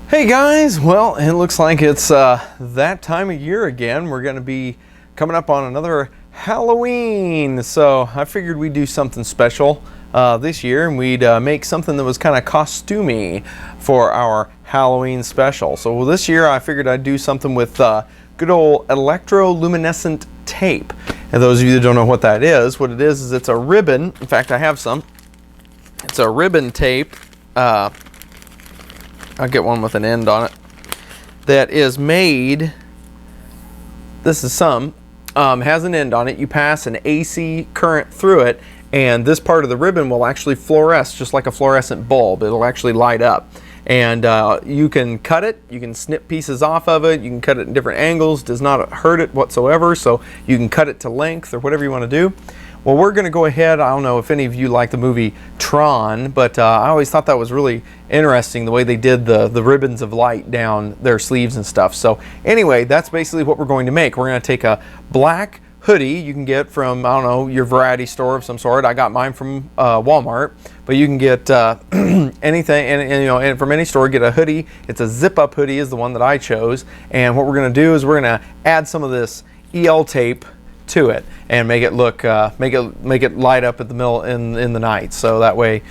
Hey guys, well, it looks like it's that time of year again. We're going to be coming up on another Halloween, so I figured we'd do something special this year, and we'd make something that was kind of costumey for our Halloween special. So this year I figured I'd do something with good old electroluminescent tape. And those of you that don't know what that is, what it is it's a ribbon. In fact, I have some. It's a ribbon tape. I'll get one with an end on it. That is made, this is some, has an end on it. You pass an AC current through it, and this part of the ribbon will actually fluoresce just like a fluorescent bulb. It'll actually light up. And you can cut it, you can snip pieces off of it, you can cut it in different angles, does not hurt it whatsoever, so you can cut it to length or whatever you want to do. Well, we're going to go ahead, I don't know if any of you like the movie Tron, but I always thought that was really interesting, the way they did the ribbons of light down their sleeves and stuff. So anyway, that's basically what we're going to make. We're going to take a black hoodie you can get from, I don't know, your variety store of some sort. I got mine from Walmart, but you can get anything, and you know, and from any store, get a hoodie. It's a zip-up hoodie is the one that I chose, and what we're going to do is we're going to add some of this EL tape to it and make it look make it light up at the middle in the night, so that way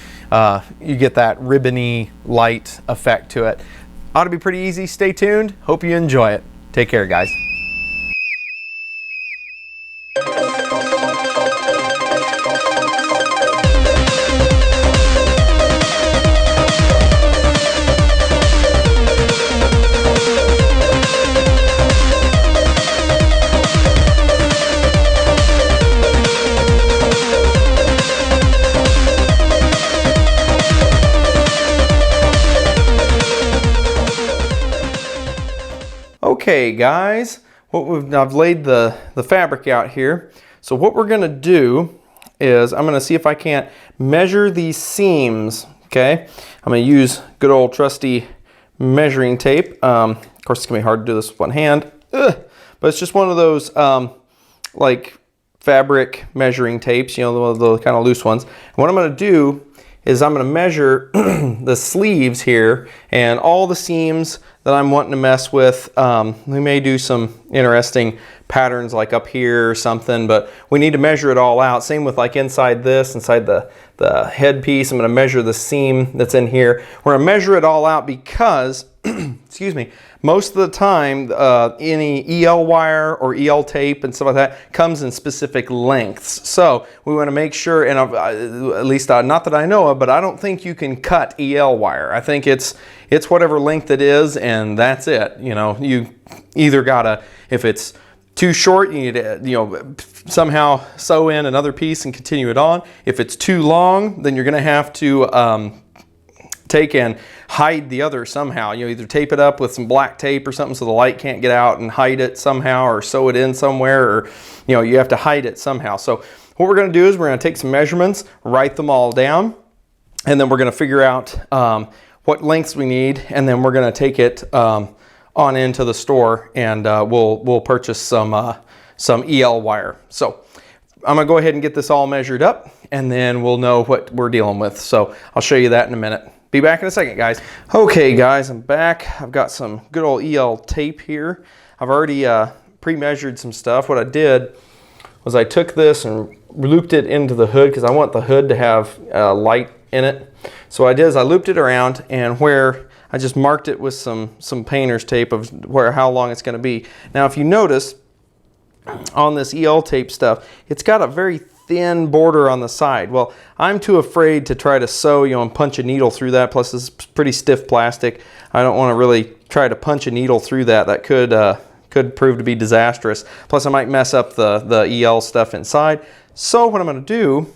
you get that ribbony light effect to it. Ought to be pretty easy. Stay tuned. Hope you enjoy it. Take care, guys. Okay guys, I've laid the fabric out here. So what we're gonna do is I'm gonna see if I can't measure these seams, okay? I'm gonna use good old trusty measuring tape. Of course it's gonna be hard to do this with one hand, but it's just one of those like fabric measuring tapes, you know, the kind of loose ones. And what I'm gonna do is I'm gonna measure the sleeves here and all the seams that I'm wanting to mess with. We may do some interesting patterns like up here or something, but we need to measure it all out. Same with like inside this, inside the headpiece. I'm gonna measure the seam that's in here. We're gonna measure it all out because, excuse me, most of the time any EL wire or EL tape and stuff like that comes in specific lengths. So we want to make sure, and at least not that I know of, but I don't think you can cut EL wire. I think it's whatever length it is, and that's it. You know, you either gotta, if it's too short, you need to, you know, somehow sew in another piece and continue it on. If it's too long, then you're gonna have to take and hide the other somehow. You know, either tape it up with some black tape or something so the light can't get out, and hide it somehow, or sew it in somewhere, or you know, you have to hide it somehow. So what we're going to do is we're going to take some measurements, write them all down, and then we're going to figure out what lengths we need, and then we're going to take it on into the store, and we'll purchase some EL wire. So I'm going to go ahead and get this all measured up, and then we'll know what we're dealing with. So I'll show you that in a minute. Be back in a second, guys. Okay, guys, I'm back. I've got some good old EL tape here. I've already pre-measured some stuff. What I did was I took this and looped it into the hood because I want the hood to have light in it. So what I did is I looped it around, and where I just marked it with some painter's tape of how long it's going to be. Now, if you notice on this EL tape stuff, it's got a very thin border on the side. Well, I'm too afraid to try to sew, you know, and punch a needle through that. Plus, it's pretty stiff plastic. I don't want to really try to punch a needle through that. That could prove to be disastrous. Plus, I might mess up the EL stuff inside. So what I'm going to do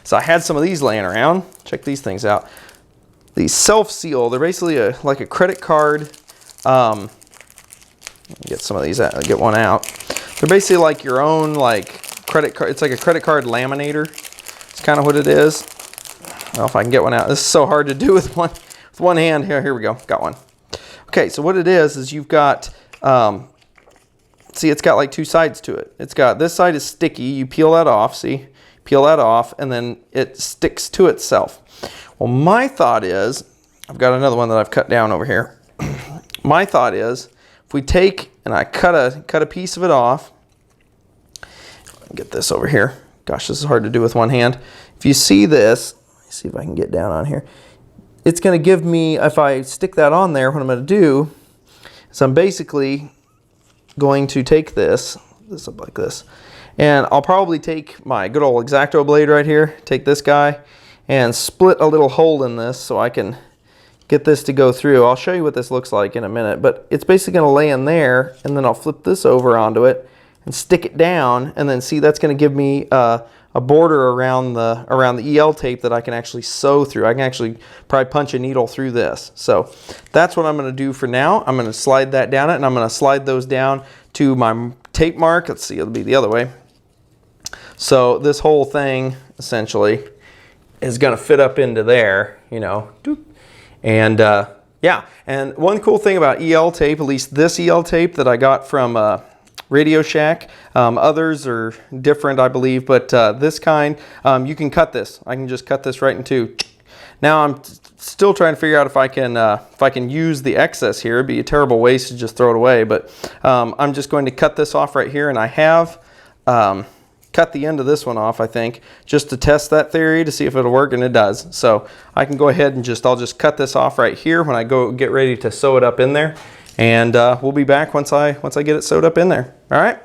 is I had some of these laying around. Check these things out. These self-seal. They're basically like a credit card. Get some of these out. Get one out. They're basically like your own like credit card. It's like a credit card laminator. It's kind of what it is. I don't know if I can get one out. This is so hard to do with one hand. Here we go. Got one. Okay, so what it is you've got, see, it's got like two sides to it. It's got, this side is sticky. You peel that off, see? Peel that off, and then it sticks to itself. Well, my thought is, I've got another one that I've cut down over here. my thought is, if we take and I cut a piece of it off, get this over here. Gosh, this is hard to do with one hand. If you see this, let me see if I can get down on here. It's going to give me, if I stick that on there, what I'm going to do is I'm basically going to take this up like this, and I'll probably take my good old X-Acto blade right here, take this guy, and split a little hole in this so I can get this to go through. I'll show you what this looks like in a minute, but it's basically going to lay in there, and then I'll flip this over onto it and stick it down, and then see, that's going to give me a border around the EL tape that I can actually sew through. I can actually probably punch a needle through this. So that's what I'm going to do for now. I'm going to slide that down it, and I'm going to slide those down to my tape mark. Let's see, it'll be the other way. So this whole thing essentially is going to fit up into there, you know, and yeah. And one cool thing about EL tape, at least this EL tape that I got from Radio Shack. Others are different, I believe, but this kind, you can cut this. I can just cut this right in two. Now I'm still trying to figure out if I can use the excess here. It'd be a terrible waste to just throw it away, but I'm just going to cut this off right here, and I have cut the end of this one off, I think, just to test that theory to see if it'll work, and it does. So I can go ahead and I'll just cut this off right here when I go get ready to sew it up in there. And we'll be back once I get it sewed up in there. All right?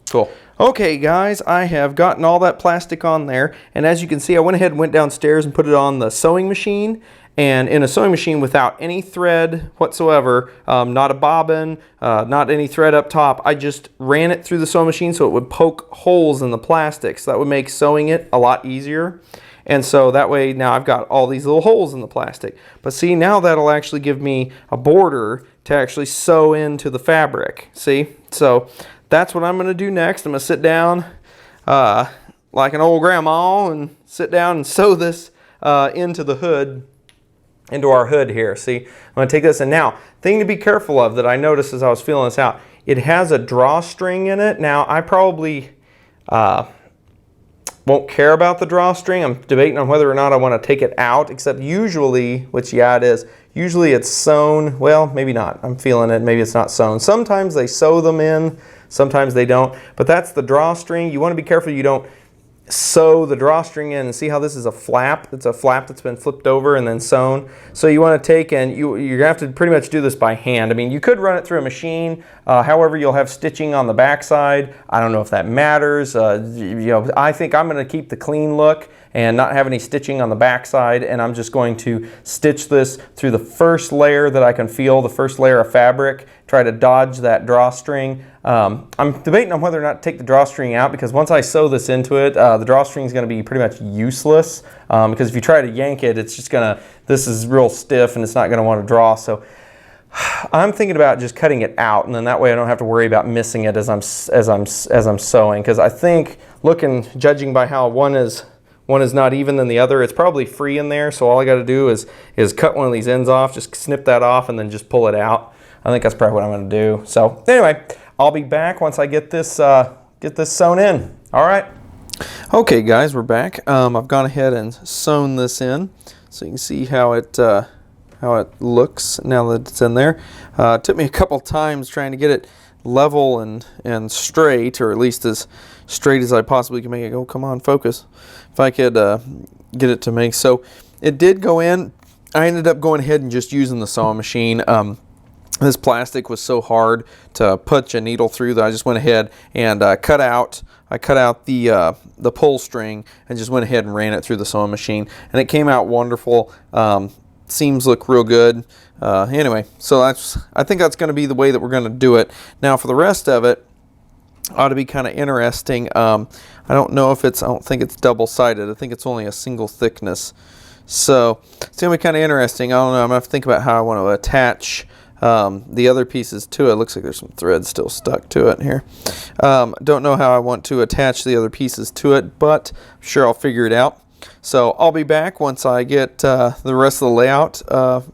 Cool. Okay, guys, I have gotten all that plastic on there. And as you can see, I went ahead and went downstairs and put it on the sewing machine. And in a sewing machine without any thread whatsoever, not a bobbin, not any thread up top, I just ran it through the sewing machine so it would poke holes in the plastic. So that would make sewing it a lot easier. And so that way now I've got all these little holes in the plastic. But see, now that'll actually give me a border to actually sew into the fabric. See? So that's what I'm going to do next. I'm going to sit down like an old grandma and sit down and sew this into the hood, into our hood here. See? I'm going to take this, and now, thing to be careful of that I noticed as I was feeling this out, it has a drawstring in it. Now, I probably won't care about the drawstring. I'm debating on whether or not I want to take it out, except usually, which yeah it is, usually it's sewn. Well, maybe not. I'm feeling it. Maybe it's not sewn. Sometimes they sew them in, sometimes they don't. But that's the drawstring. You want to be careful you don't sew the drawstring in, and see how this is a flap. It's a flap that's been flipped over and then sewn. So you want to take, and you're going to have to pretty much do this by hand. I mean, you could run it through a machine. However, you'll have stitching on the backside. I don't know if that matters. You know, I think I'm going to keep the clean look and not have any stitching on the backside, and I'm just going to stitch this through the first layer that I can feel, the first layer of fabric, try to dodge that drawstring. I'm debating on whether or not to take the drawstring out, because once I sew this into it, the drawstring is going to be pretty much useless, because if you try to yank it, it's just going to, this is real stiff and it's not going to want to draw. So I'm thinking about just cutting it out, and then that way I don't have to worry about missing it as I'm sewing, because I think, judging by how one is not even than the other, it's probably free in there, so all I got to do is cut one of these ends off, just snip that off, and then just pull it out. I think that's probably what I'm going to do. So anyway, I'll be back once I get this sewn in. All right. Okay, guys, we're back. I've gone ahead and sewn this in, so you can see how it looks now that it's in there. It took me a couple times trying to get it level and straight, or at least as straight as I possibly can make it. Oh, come on, focus. If I could get it to make. So it did go in. I ended up going ahead and just using the sewing machine. This plastic was so hard to punch a needle through that I just went ahead and cut out the pull string and just went ahead and ran it through the sewing machine, and it came out wonderful. Seams look real good. Anyway, so I think that's going to be the way that we're going to do it. Now for the rest of it, ought to be kind of interesting. I don't think it's double-sided. I think it's only a single thickness. So it's going to be kind of interesting. I don't know. I'm going to have to think about how I want to attach the other pieces to it. Looks like there's some thread still stuck to it here. Don't know how I want to attach the other pieces to it, but I'm sure I'll figure it out. So I'll be back once I get the rest of the layout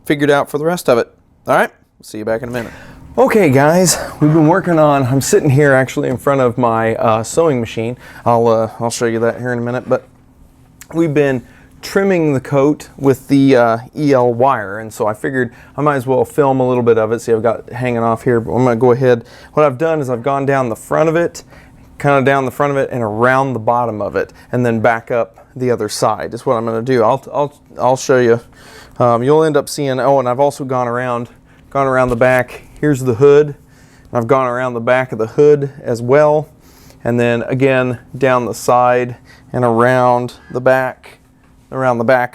figured out for the rest of it. All right, see you back in a minute. Okay, guys, we've been working on, I'm sitting here actually in front of my sewing machine. I'll show you that here in a minute, but we've been trimming the coat with the EL wire, and so I figured I might as well film a little bit of it. See, I've got it hanging off here, but I'm going to go ahead. What I've done is I've gone down the front of it, kind of down the front of it and around the bottom of it, and then back up the other side is what I'm going to do. I'll show you. You'll end up seeing, oh, and I've also gone around the back. Here's the hood. I've gone around the back of the hood as well, and then again down the side and around the back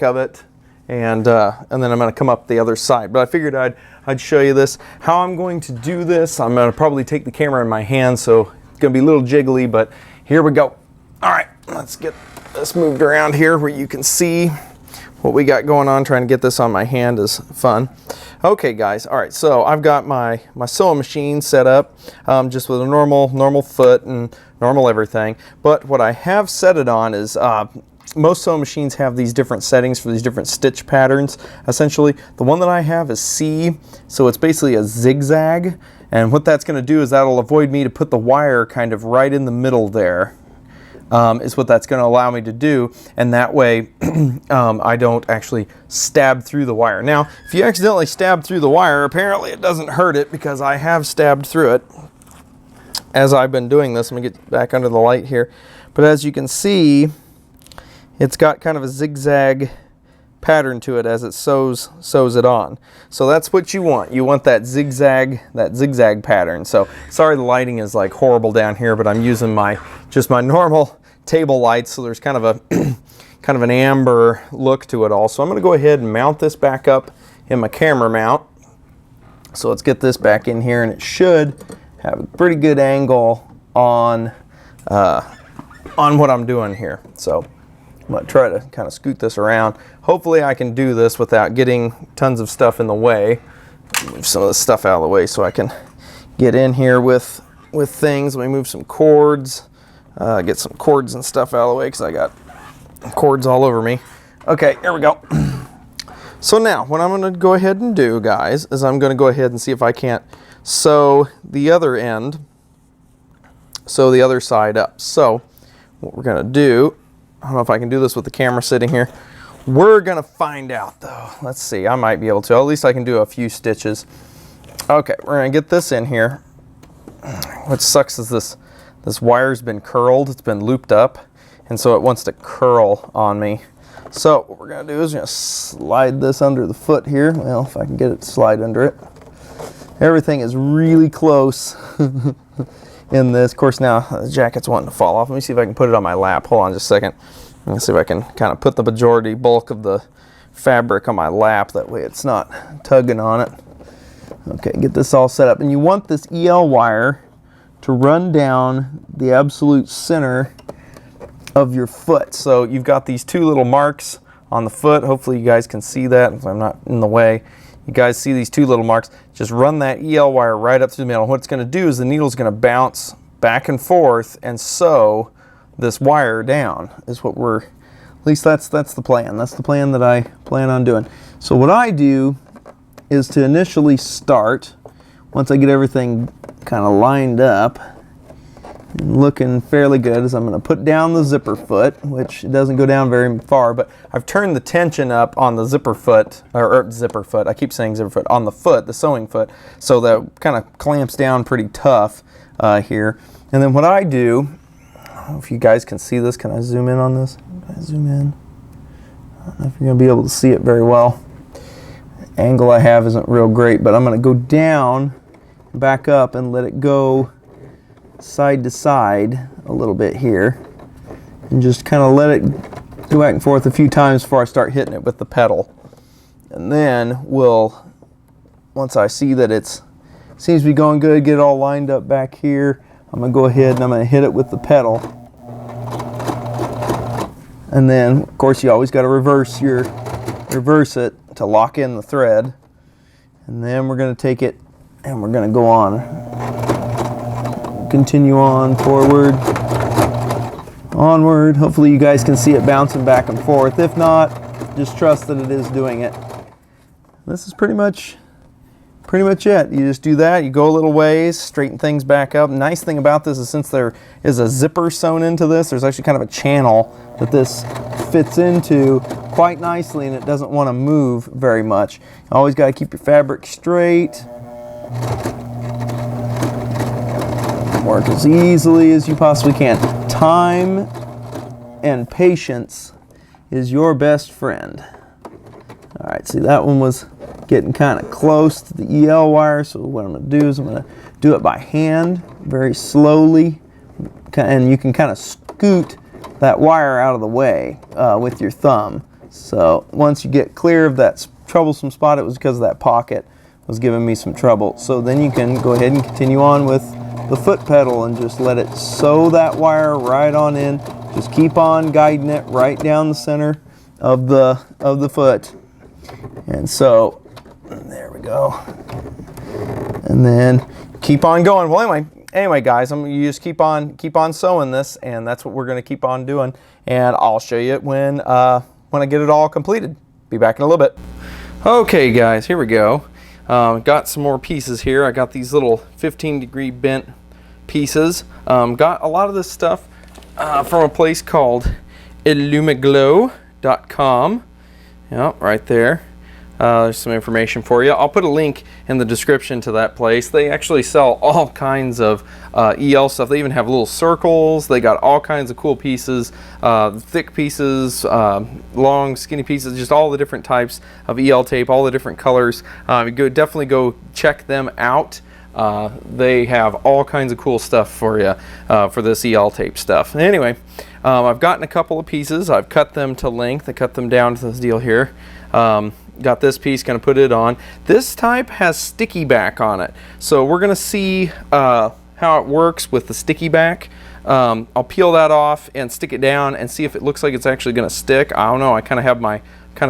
of it, and then I'm going to come up the other side. But I figured I'd show you this. How I'm going to do this, I'm going to probably take the camera in my hand, so it's going to be a little jiggly, but here we go. All right, let's get this moved around here where you can see what we got going on. Trying to get this on my hand is fun. Okay, guys. All right, so I've got my sewing machine set up just with a normal foot and normal everything. But what I have set it on is most sewing machines have these different settings for these different stitch patterns. Essentially, the one that I have is C, so it's basically a zigzag. And what that's going to do is that'll avoid me to put the wire kind of right in the middle there. Is what that's going to allow me to do, and that way I don't actually stab through the wire. Now, if you accidentally stab through the wire, apparently it doesn't hurt it, because I have stabbed through it as I've been doing this. Let me get back under the light here. But as you can see, it's got kind of a zigzag pattern to it as it sews it on. So that's what you want. You want that zigzag pattern. So sorry the lighting is like horrible down here, but I'm using just my normal table lights, so there's kind of a kind of an amber look to it all. So I'm going to go ahead and mount this back up in my camera mount. So let's get this back in here, and it should have a pretty good angle on what I'm doing here. So I'm going to try to kind of scoot this around. Hopefully I can do this without getting tons of stuff in the way. Move some of this stuff out of the way so I can get in here with things. Let me move some cords, get some cords and stuff out of the way because I got cords all over me. Okay, here we go. So now what I'm going to go ahead and do, guys, is I'm going to go ahead and see if I can't sew the other end, sew the other side up. So what we're going to do, I don't know if I can do this with the camera sitting here. We're going to find out, though. Let's see. I might be able to. At least I can do a few stitches. Okay, we're going to get this in here. What sucks is this wire's been curled. It's been looped up, and so it wants to curl on me. So what we're going to do is we're going to slide this under the foot here. Well, if I can get it to slide under it. Everything is really close in this. Of course, now the jacket's wanting to fall off. Let me see if I can put it on my lap. Hold on just a second. Let me see if I can kind of put the majority bulk of the fabric on my lap. That way it's not tugging on it. Okay, get this all set up. And you want this EL wire to run down the absolute center of your foot. So you've got these two little marks on the foot. Hopefully you guys can see that if I'm not in the way. You guys see these two little marks. Just run that EL wire right up through the middle. What it's going to do is the needle's going to bounce back and forth and sew this wire down, is what we're, at least that's the plan. That's the plan that I plan on doing. So what I do is to initially start, once I get everything kind of lined up and looking fairly good, is I'm going to put down the zipper foot, which doesn't go down very far, but I've turned the tension up on the zipper foot, or zipper foot, I keep saying zipper foot, on the foot, the sewing foot, so that kind of clamps down pretty tough here. And then what I do, I don't know if you guys can see this. Can I zoom in on this? Can I zoom in? I don't know if you're going to be able to see it very well. The angle I have isn't real great, but I'm going to go down, back up, and let it go side to side a little bit here. And just kind of let it go back and forth a few times before I start hitting it with the pedal. And then once I see that it seems to be going good, get it all lined up back here, I'm going to go ahead and I'm going to hit it with the pedal. And then, of course, you always got to reverse it to lock in the thread. And then we're going to take it and we're going to go on. Continue on, forward, onward. Hopefully you guys can see it bouncing back and forth. If not, just trust that it is doing it. This is pretty much pretty much it. You just do that, you go a little ways, straighten things back up. Nice thing about this is since there is a zipper sewn into this, there's actually kind of a channel that this fits into quite nicely, and it doesn't want to move very much. You always got to keep your fabric straight. Work as easily as you possibly can. Time and patience is your best friend. All right, see that one was getting kind of close to the EL wire, so what I'm going to do is I'm going to do it by hand very slowly, and you can kind of scoot that wire out of the way with your thumb. So once you get clear of that troublesome spot, it was because that pocket was giving me some trouble. So then you can go ahead and continue on with the foot pedal and just let it sew that wire right on in. Just keep on guiding it right down the center of the foot. And so there we go. And then keep on going. Well, anyway guys, you just keep on sewing this, and that's what we're going to keep on doing. And I'll show you when I get it all completed. Be back in a little bit. Okay guys, here we go. Got some more pieces here. I got these little 15-degree bent pieces. Got a lot of this stuff from a place called illumiglow.com. Yep, right there. There's some information for you. I'll put a link in the description to that place. They actually sell all kinds of EL stuff. They even have little circles. They got all kinds of cool pieces, thick pieces, long, skinny pieces, just all the different types of EL tape, all the different colors. Definitely go check them out. They have all kinds of cool stuff for you for this EL tape stuff. Anyway, I've gotten a couple of pieces. I've cut them to length. I cut them down to this deal here. Got this piece, gonna put it on. This type has sticky back on it, so we're gonna see how it works with the sticky back. I'll peel that off and stick it down and see if it looks like it's actually gonna stick. I don't know, I kind of have my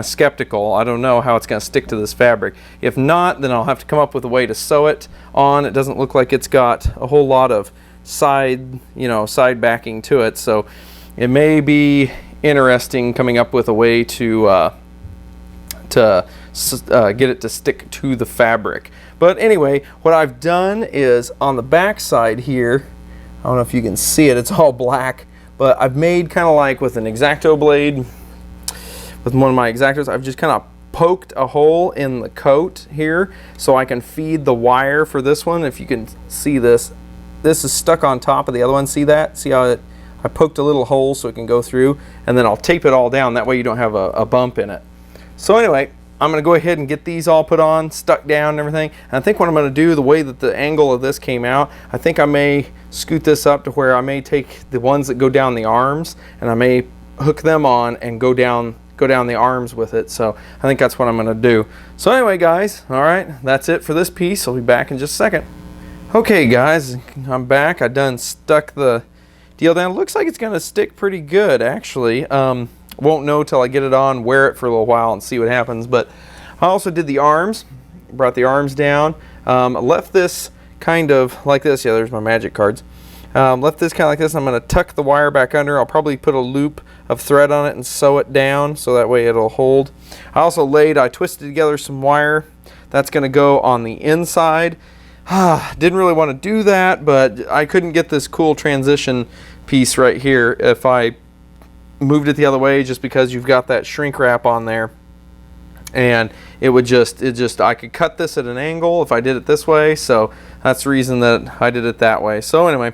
skeptical. I don't know how it's gonna stick to this fabric. If not, then I'll have to come up with a way to sew it on. It doesn't look like it's got a whole lot of side backing to it, so it may be interesting coming up with a way to get it to stick to the fabric. But anyway, what I've done is on the back side here, I don't know if you can see it, it's all black, but I've made kind of like with an X-Acto blade, with one of my X-Actos, I've just kind of poked a hole in the coat here so I can feed the wire for this one. If you can see this is stuck on top of the other one. See that? See how I poked a little hole so it can go through, and then I'll tape it all down. That way you don't have a bump in it. So anyway, I'm going to go ahead and get these all put on, stuck down and everything. And I think what I'm going to do, the way that the angle of this came out, I think I may scoot this up to where I may take the ones that go down the arms, and I may hook them on and go down the arms with it. So I think that's what I'm going to do. So anyway guys, all right, that's it for this piece. I'll be back in just a second. Okay guys, I'm back. I done stuck the deal down. It looks like it's going to stick pretty good actually. Won't know till I get it on, wear it for a little while and see what happens. But I also did the arms, brought the arms down, left this kind of like this. Yeah, there's my magic cards. Left this kind of like this. I'm going to tuck the wire back under. I'll probably put a loop of thread on it and sew it down so that way it'll hold. I twisted together some wire. That's going to go on the inside. Didn't really want to do that, but I couldn't get this cool transition piece right here if I moved it the other way, just because you've got that shrink wrap on there, and I could cut this at an angle if I did it this way. So that's the reason that I did it that way. So anyway,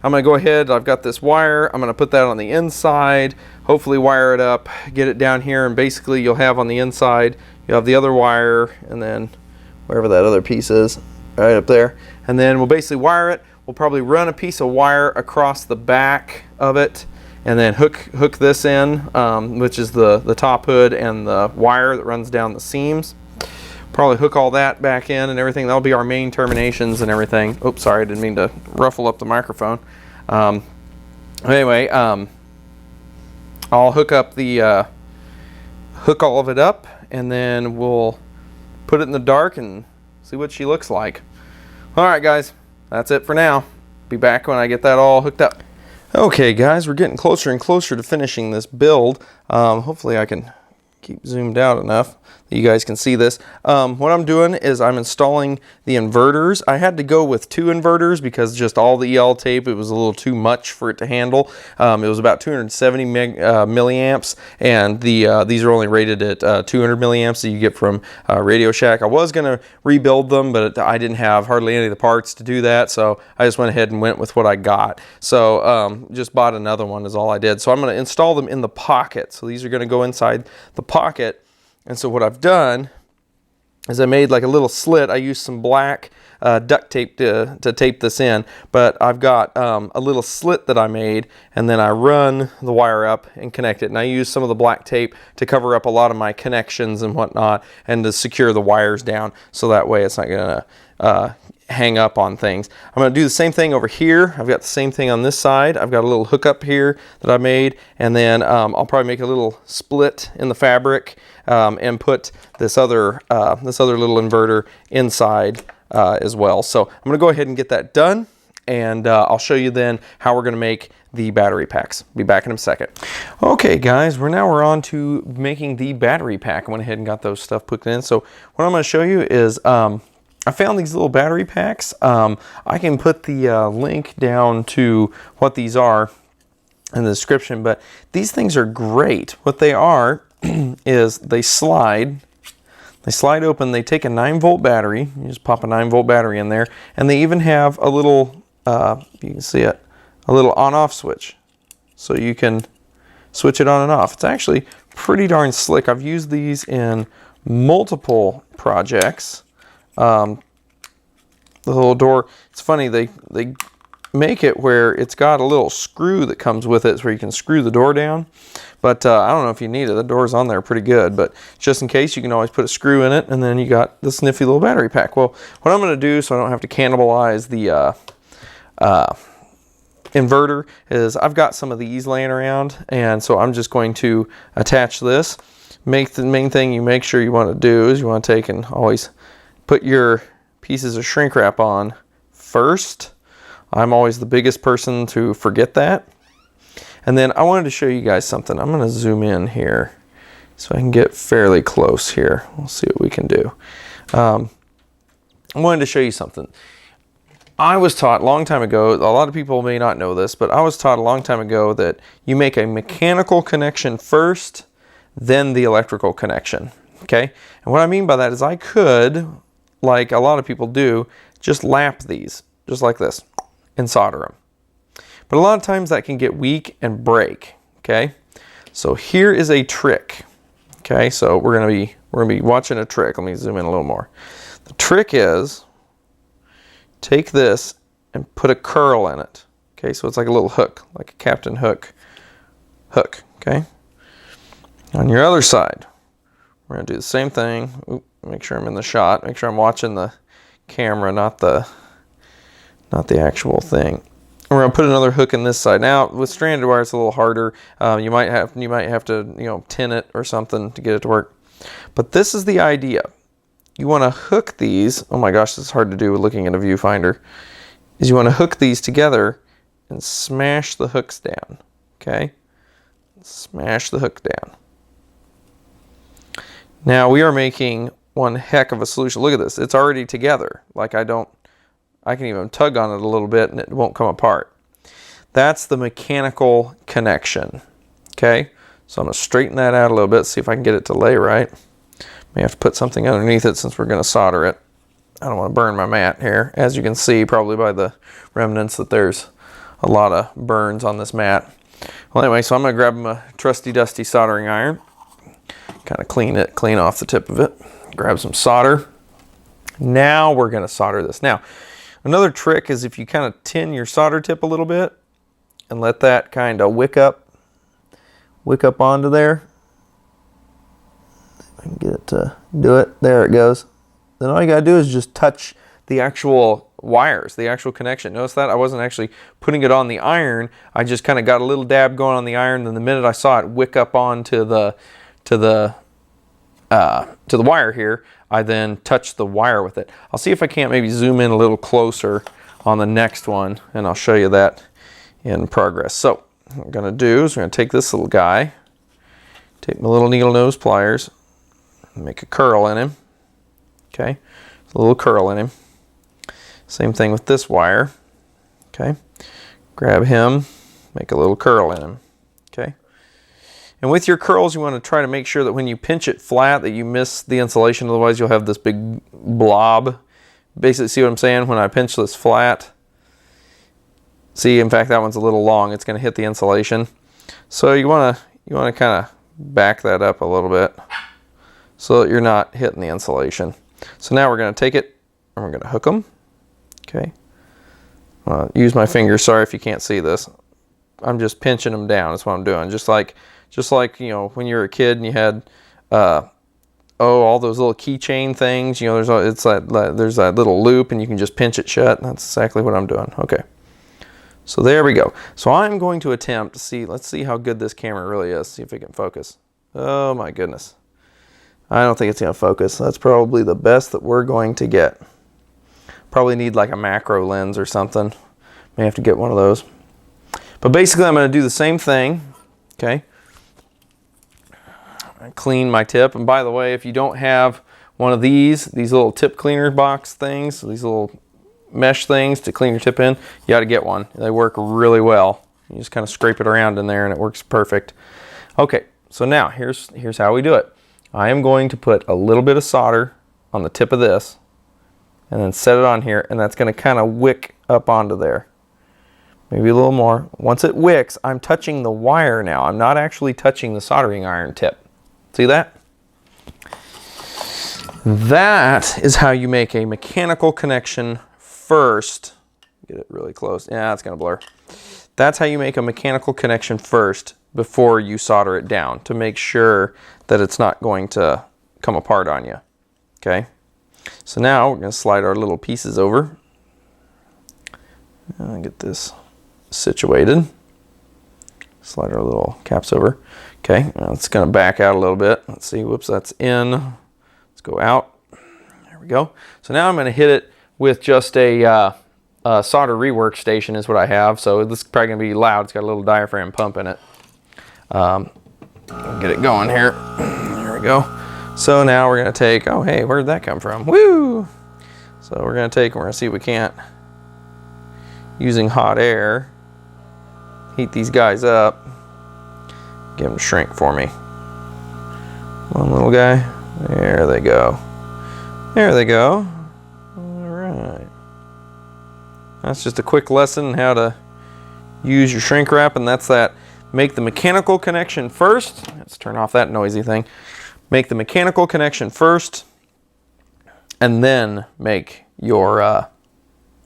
I'm gonna go ahead, I've got this wire, I'm gonna put that on the inside, hopefully wire it up, get it down here, and basically you'll have on the inside, you have the other wire, and then wherever that other piece is, right up there, and then we'll basically wire it. We'll probably run a piece of wire across the back of it, and then hook this in, which is the top hood and the wire that runs down the seams. Probably hook all that back in and everything. That'll be our main terminations and everything. Oops, sorry, I didn't mean to ruffle up the microphone. Anyway, I'll hook up hook all of it up, and then we'll put it in the dark and see what she looks like. All right, guys, that's it for now. Be back when I get that all hooked up. Okay guys, we're getting closer and closer to finishing this build. Hopefully I can keep zoomed out enough. You guys can see this. What I'm doing is I'm installing the inverters. I had to go with 2 inverters because just all the EL tape, it was a little too much for it to handle. It was about 270 milliamps, and these are only rated at 200 milliamps that you get from Radio Shack. I was going to rebuild them, but I didn't have hardly any of the parts to do that, so I just went ahead and went with what I got. So just bought another one is all I did. So I'm going to install them in the pocket. So these are going to go inside the pocket. And so what I've done is I made like a little slit. I used some black duct tape to tape this in, but I've got a little slit that I made, and then I run the wire up and connect it. And I use some of the black tape to cover up a lot of my connections and whatnot, and to secure the wires down so that way it's not going to hang up on things. I'm going to do the same thing over here. I've got the same thing on this side. I've got a little hookup here that I made, and then I'll probably make a little split in the fabric and put this other little inverter inside as well. So I'm going to go ahead and get that done, and I'll show you then how we're going to make the battery packs. Be back in a second. Okay guys, we're on to making the battery pack. I went ahead and got those stuff put in. So what I'm going to show you is I found these little battery packs. I can put the link down to what these are in the description, but these things are great. What they are is they slide open. They take a 9-volt battery. You just pop a 9-volt battery in there, and they even have a little, you can see it, a little on-off switch. So you can switch it on and off. It's actually pretty darn slick. I've used these in multiple projects. The little door, it's funny, they make it where it's got a little screw that comes with it, so where you can screw the door down, but I don't know if you need it. The door's on there pretty good, but just in case, you can always put a screw in it, and then you got this nifty little battery pack. Well, what I'm going to do so I don't have to cannibalize the inverter is I've got some of these laying around, and so I'm just going to attach this. The main thing you make sure you want to do is you want to take and always put your pieces of shrink wrap on first. I'm always the biggest person to forget that. And then I wanted to show you guys something. I'm going to zoom in here so I can get fairly close here. We'll see what we can do. I wanted to show you something. I was taught a long time ago, a lot of people may not know this, but I was taught a long time ago that you make a mechanical connection first, then the electrical connection. Okay? And what I mean by that is I could, like a lot of people do, just lap these, just like this, and solder them. But a lot of times that can get weak and break, okay? So here is a trick, okay? So we're gonna be watching a trick. Let me zoom in a little more. The trick is, take this and put a curl in it, okay? So it's like a little hook, like a Captain Hook hook, okay? On your other side, we're gonna do the same thing. Oop, make sure I'm in the shot. Make sure I'm watching the camera, not the actual thing. We're gonna put another hook in this side. Now with stranded wire, it's a little harder. You might have to tin it or something to get it to work. But this is the idea. You want to hook these. Oh my gosh, this is hard to do with looking at a viewfinder. Is you want to hook these together and smash the hooks down. Okay, smash the hook down. Now we are making one heck of a solution. Look at this. It's already together. Like I can even tug on it a little bit and it won't come apart. That's the mechanical connection. Okay, so I'm going to straighten that out a little bit, see if I can get it to lay right. May have to put something underneath it since we're going to solder it. I don't want to burn my mat here. As you can see, probably by the remnants, that there's a lot of burns on this mat. Well, anyway, so I'm going to grab my trusty dusty soldering iron, kind of clean off the tip of it, grab some solder. Now we're going to solder this. Now, another trick is if you kind of tin your solder tip a little bit and let that kind of wick up onto there. If I can get it to do it. There it goes. Then all you got to do is just touch the actual wires, the actual connection. Notice that I wasn't actually putting it on the iron. I just kind of got a little dab going on the iron, and the minute I saw it wick up onto the wire here, I then touched the wire with it. I'll see if I can't maybe zoom in a little closer on the next one, and I'll show you that in progress. So what we're going to do is we're going to take this little guy, take my little needle nose pliers, make a curl in him. Okay, a little curl in him. Same thing with this wire. Okay, grab him, make a little curl in him. Okay, and with your curls, you want to try to make sure that when you pinch it flat, that you miss the insulation. Otherwise, you'll have this big blob. Basically, see what I'm saying? When I pinch this flat, see, in fact, that one's a little long. It's going to hit the insulation. So you want to kind of back that up a little bit so that you're not hitting the insulation. So now we're going to take it and we're going to hook them. Okay. Use my fingers. Sorry if you can't see this. I'm just pinching them down. That's what I'm doing. Just like you know, when you were a kid and you had all those little keychain things. You know, there's that little loop and you can just pinch it shut. That's exactly what I'm doing. Okay. So there we go. So I'm going to attempt to see. Let's see how good this camera really is. See if it can focus. Oh my goodness. I don't think it's going to focus. That's probably the best that we're going to get. Probably need like a macro lens or something. May have to get one of those. But basically I'm going to do the same thing. Okay. I clean my tip. And by the way, if you don't have one of these little tip cleaner box things, these little mesh things to clean your tip in, you got to get one. They work really well. You just kind of scrape it around in there and it works perfect. Okay. So now here's how we do it. I am going to put a little bit of solder on the tip of this and then set it on here, and that's going to kind of wick up onto there. Maybe a little more. Once it wicks, I'm touching the wire now. I'm not actually touching the soldering iron tip. See that? That is how you make a mechanical connection first. Get it really close. Yeah, it's going to blur. That's how you make a mechanical connection first before you solder it down, to make sure that it's not going to come apart on you. Okay, so now we're going to slide our little pieces over. Get this situated. Slide our little caps over. Okay, now it's going to back out a little bit. Let's see, whoops, that's in. Let's go out. There we go. So now I'm going to hit it with just a solder rework station is what I have. So this is probably going to be loud. It's got a little diaphragm pump in it. Get it going here. There we go. So now we're going to take, oh hey, where did that come from? Woo! So we're going to take, we're going to see if we can't, using hot air, heat these guys up. Get them to shrink for me. One little guy. There they go. There they go. All right. That's just a quick lesson on how to use your shrink wrap, and that's that. Make the mechanical connection first. Let's turn off that noisy thing. Make the mechanical connection first, and then make your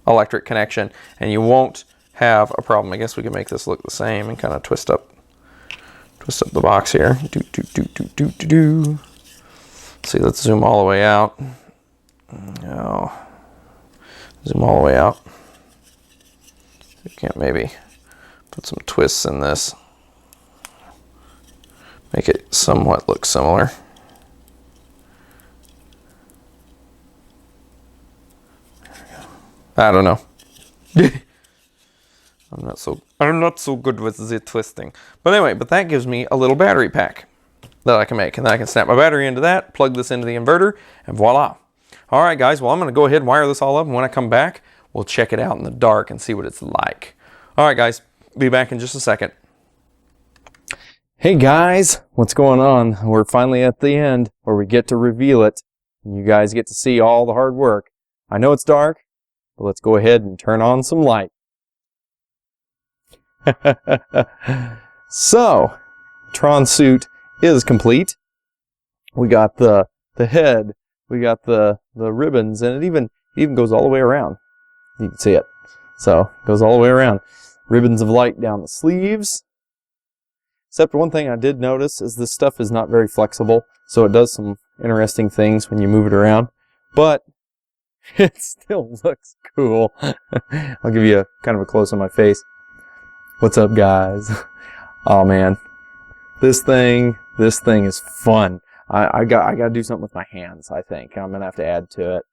electric connection, and you won't have a problem. I guess we can make this look the same and kind of twist up the box here. See, let's zoom all the way out. No. Zoom all the way out. You can't maybe put some twists in this. Make it somewhat look similar. I don't know. I'm not so good with the twisting. But anyway, that gives me a little battery pack that I can make. And then I can snap my battery into that, plug this into the inverter, and voila. All right, guys. Well, I'm going to go ahead and wire this all up. And when I come back, we'll check it out in the dark and see what it's like. All right, guys. Be back in just a second. Hey, guys. What's going on? We're finally at the end where we get to reveal it. And you guys get to see all the hard work. I know it's dark, but let's go ahead and turn on some light. So, Tron suit is complete. We got the head, we got the ribbons, and it even goes all the way around. You can see it. So, it goes all the way around. Ribbons of light down the sleeves. Except one thing I did notice is this stuff is not very flexible, so it does some interesting things when you move it around. But it still looks cool. I'll give you kind of a close on my face. What's up, guys? Oh man, this thing is fun. I got to do something with my hands. I think I'm gonna have to add to it.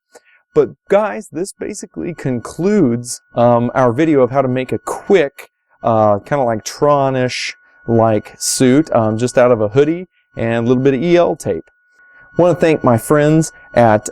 But guys, this basically concludes our video of how to make a quick, kind of like Tron-ish like suit, just out of a hoodie and a little bit of EL tape. want to thank my friends at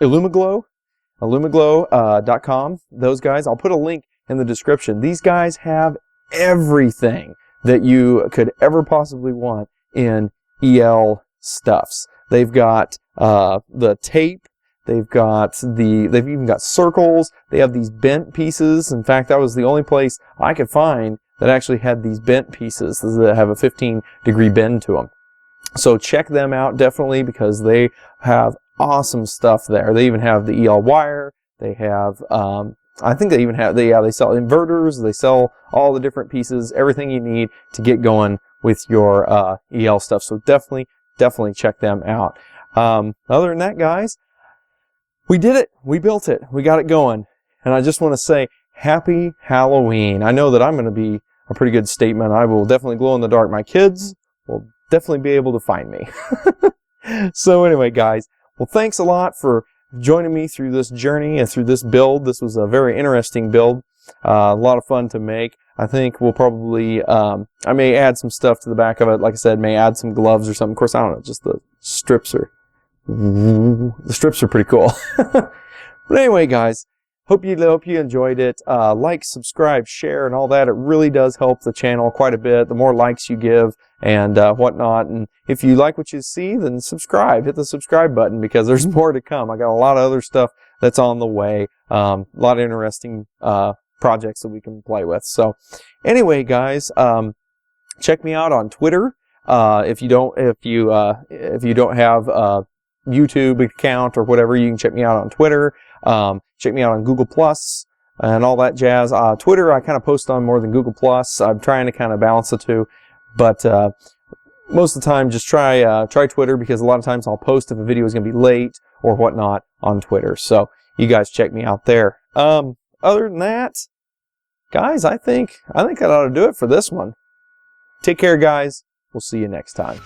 illumiglow.com. Those guys, I'll put a link in the description. These guys have everything that you could ever possibly want in EL stuffs. They've got the tape. They've even got circles. They have these bent pieces. In fact, that was the only place I could find that actually had these bent pieces that have a 15-degree bend to them. So check them out definitely, because they have awesome stuff there. They even have the EL wire. They have, I think they even have, they sell inverters. They sell all the different pieces, everything you need to get going with your EL stuff. So definitely check them out. Other than that, guys, we did it. We built it. We got it going. And I just want to say, happy Halloween. I know that I'm going to be a pretty good statement. I will definitely glow in the dark. My kids will definitely be able to find me. So anyway, guys, well, thanks a lot for joining me through this journey and through this build. This was a very interesting build. A lot of fun to make. I think we'll probably, I may add some stuff to the back of it. Like I said, may add some gloves or something. Of course, I don't know, just the strips are pretty cool. But anyway, guys, hope you enjoyed it. Like, subscribe, share, and all that. It really does help the channel quite a bit. The more likes you give and whatnot. And if you like what you see, then subscribe. Hit the subscribe button, because there's more to come. I got a lot of other stuff that's on the way. A lot of interesting projects that we can play with. So anyway, guys, check me out on Twitter. If you don't have a YouTube account or whatever, you can check me out on Twitter. Check me out on Google Plus and all that jazz. Twitter, I kind of post on more than Google Plus. I'm trying to kind of balance the two, but most of the time, just try Twitter, because a lot of times I'll post if a video is going to be late or whatnot on Twitter. So you guys check me out there. Other than that, guys, I think that ought to do it for this one. Take care, guys. We'll see you next time.